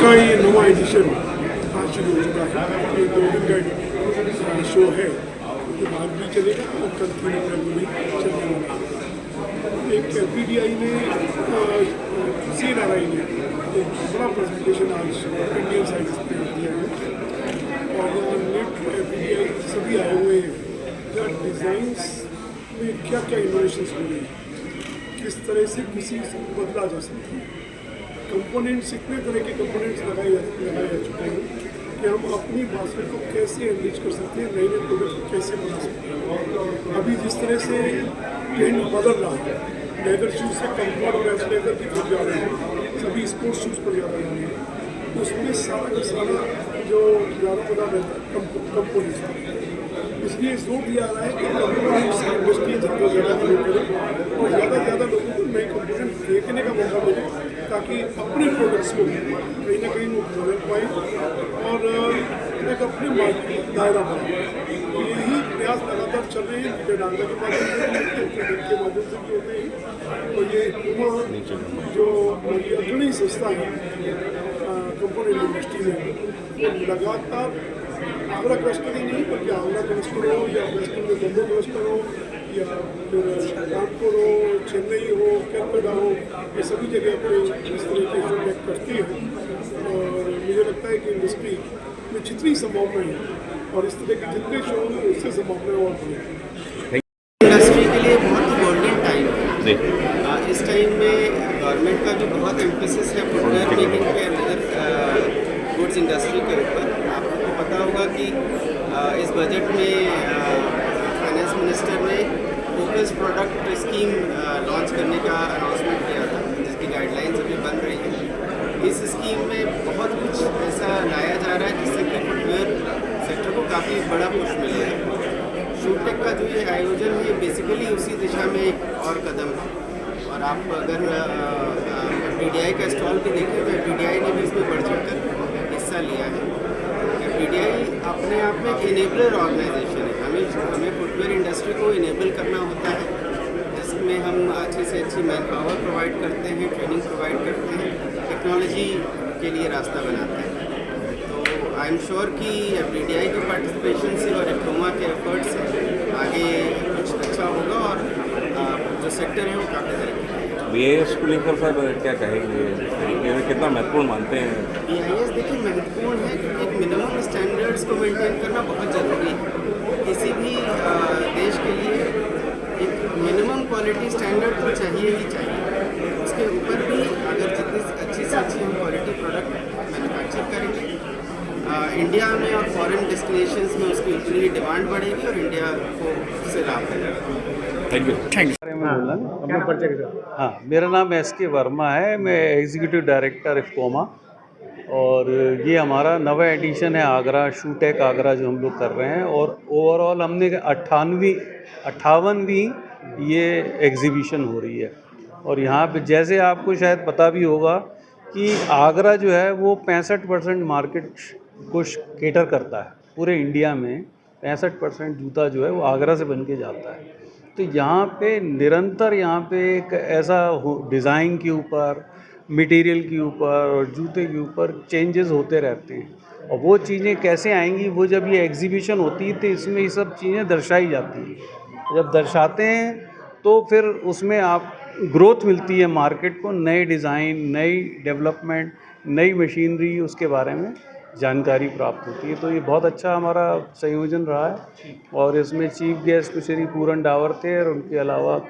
का ये नवा एडिशन आज शुरू हो चुका है। ये 2 दिन का शो है, ये बाद भी चलेगा और कल 3 अप्रैल को भी चलने वाला है। एक FDDI ने CNRI ने एक बड़ा प्रेजेंटेशन आज इंडियन साइंस पे दिया है और नेट FDDI सभी आए हुए हैं। डिज़ाइंस में क्या क्या इनोवेशंस हुए, किस तरह से किसी से बदला जा सकता है। कंपोनेंट्स, इतने तरह के कंपोनेंट्स लगाए जा चुके हैं कि हम अपनी बास्केट को कैसे एनरिच कर सकते हैं, नए नए प्रोडक्ट को कैसे बना सकते हैं। अभी जिस तरह से ट्रेंड बदल रहा है, लेदर शूज़ से कंफर्ट और एस लेदर की तरफ जा रहे हैं, सभी स्पोर्ट्स शूज़ पर जा रहे हैं, उसमें सारा का सारा जो ज़्यादा बड़ा रहता है कंपोनेंट्स, इसलिए जोर दिया रहा है कि कंपोनेंट्स इंडस्ट्री ज़्यादा से ज़्यादा ग्रो करें और ज़्यादा से ज़्यादा लोगों को नए कंपोनेंट देखने का मौका मिले, ताकि अपने प्रोडक्ट्स को कहीं ना कहीं वो बदल पाए और एक अपने मार्केट दायरा बनाए। यही प्रयास लगातार चल रहे हैं, डांगा के माध्यम से के माध्यम से भी होते हैं। और ये UMA जो अग्रणी संस्था है कंपोनेंट इंडस्ट्री में, लगातार आगरा क्लस्टर ही नहीं बल्कि आगरा क्लस्टर हो या वेस्टर्न में बम्बे क्लस्टर हो या फिर कानपुर हो, चेन्नई हो, कलकत्ता हो, ये सभी जगह पर इस तरह के शो बैक करती है। और मुझे लगता है कि इंडस्ट्री में जितनी संभावनाएं हैं और इस तरह के जितने शो हैं उससे संभावनाएं और बढ़ेंगी। इंडस्ट्री के लिए बहुत ही गोल्डन टाइम है। इस टाइम में गवर्नमेंट का जो बहुत एम्फेसिस है फुटवेयर मेकिंग पे, गुड्स इंडस्ट्री के ऊपर। आपको पता होगा कि इस बजट में फाइनेंस मिनिस्टर ने फोकस प्रोडक्ट स्कीम लॉन्च करने का अनाउंसमेंट किया था, जिसकी गाइडलाइंस अभी बन रही है। इस स्कीम में बहुत कुछ ऐसा लाया जा रहा है जिससे कि फुटवेयर सेक्टर को काफ़ी बड़ा पुश मिलेगा। शूटेक का जो ये आयोजन है, बेसिकली उसी दिशा में एक और कदम है। और आप अगर FDDI का स्टॉल भी देखें तो FDDI ने भी इसमें बढ़ चढ़ कर हिस्सा लिया है। FDDI अपने आप में एक इनेबलर ऑर्गेनाइजेशन है। हमें फुटवेयर इंडस्ट्री को इनेबल करना होता है, जिसमें हम अच्छी से अच्छी मैन पावर प्रोवाइड करते हैं, ट्रेनिंग प्रोवाइड करते हैं, टेक्नोलॉजी के लिए रास्ता बनाते हैं। तो आई एम श्योर कि FDDI के पार्टिसिपेशन से और IFCOMA के एफर्ट से आगे कुछ अच्छा होगा और जो सेक्टर है वो काफ़ी तरक्की करेगा। BIS को लेकर सर क्या कहेंगे, कितना महत्वपूर्ण मानते हैं? BIS देखिए महत्वपूर्ण है, क्योंकि एक मिनिमम स्टैंडर्ड्स को मेंटेन करना बहुत ज़रूरी है। किसी भी देश के लिए एक मिनिमम क्वालिटी स्टैंडर्ड तो चाहिए ही चाहिए। उसके ऊपर भी अगर जितनी अच्छी से अच्छी हम क्वालिटी प्रोडक्ट मैन्युफैक्चर करेंगे, इंडिया में और फॉरेन डेस्टिनेशंस में उसकी उतनी डिमांड बढ़ेगी और इंडिया को उससे लाभ मिलेगा। Thank you. हाँ, मेरा नाम SK वर्मा है, मैं एग्जीक्यूटिव डायरेक्टर IFCOMA और ये हमारा नवा एडिशन है आगरा शूटेक आगरा जो हम लोग कर रहे हैं। और ओवरऑल हमने 58वीं ये एग्जीबिशन हो रही है। और यहाँ पे जैसे आपको शायद पता भी होगा कि आगरा जो है वो 65% मार्केट को केटर करता है। पूरे इंडिया में 65% जूता जो है वो आगरा से बन के जाता है। तो यहाँ पे निरंतर यहाँ पे एक ऐसा डिज़ाइन के ऊपर, मटेरियल के ऊपर और जूते के ऊपर चेंजेस होते रहते हैं। और वो चीज़ें कैसे आएंगी, वो जब ये एग्जीबिशन होती है तो इसमें ये सब चीज़ें दर्शाई जाती हैं। जब दर्शाते हैं तो फिर उसमें आप ग्रोथ मिलती है मार्केट को, नए डिज़ाइन, नई डेवलपमेंट, नई मशीनरी, उसके बारे में जानकारी प्राप्त होती है। तो ये बहुत अच्छा हमारा संयोजन रहा है। और इसमें चीफ गेस्ट श्री पूरन डावर थे और उनके अलावा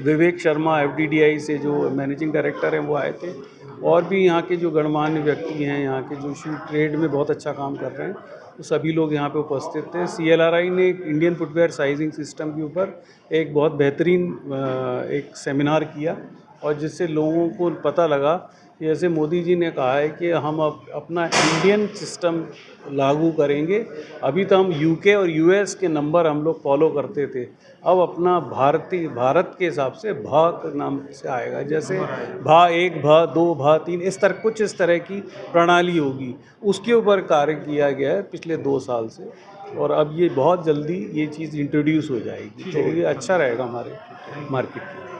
विवेक शर्मा FDDI से जो मैनेजिंग डायरेक्टर हैं वो आए थे। और भी यहाँ के जो गणमान्य व्यक्ति हैं, यहाँ के जो शू ट्रेड में बहुत अच्छा काम कर रहे हैं, तो सभी लोग यहाँ पे उपस्थित थे। CLRI ने इंडियन फुटवेयर साइजिंग सिस्टम के ऊपर एक बहुत बेहतरीन एक सेमिनार किया और जिससे लोगों को पता लगा, जैसे मोदी जी ने कहा है कि हम अब अपना इंडियन सिस्टम लागू करेंगे। अभी तो हम UK और US के नंबर हम लोग फॉलो करते थे, अब अपना भारत के हिसाब से भा नाम से आएगा। जैसे भा 1, भा 2, भा 3, इस तरह की प्रणाली होगी। उसके ऊपर कार्य किया गया है पिछले 2 साल से और अब ये बहुत जल्दी ये चीज़ इंट्रोड्यूस हो जाएगी। तो ये अच्छा रहेगा हमारे मार्केट में।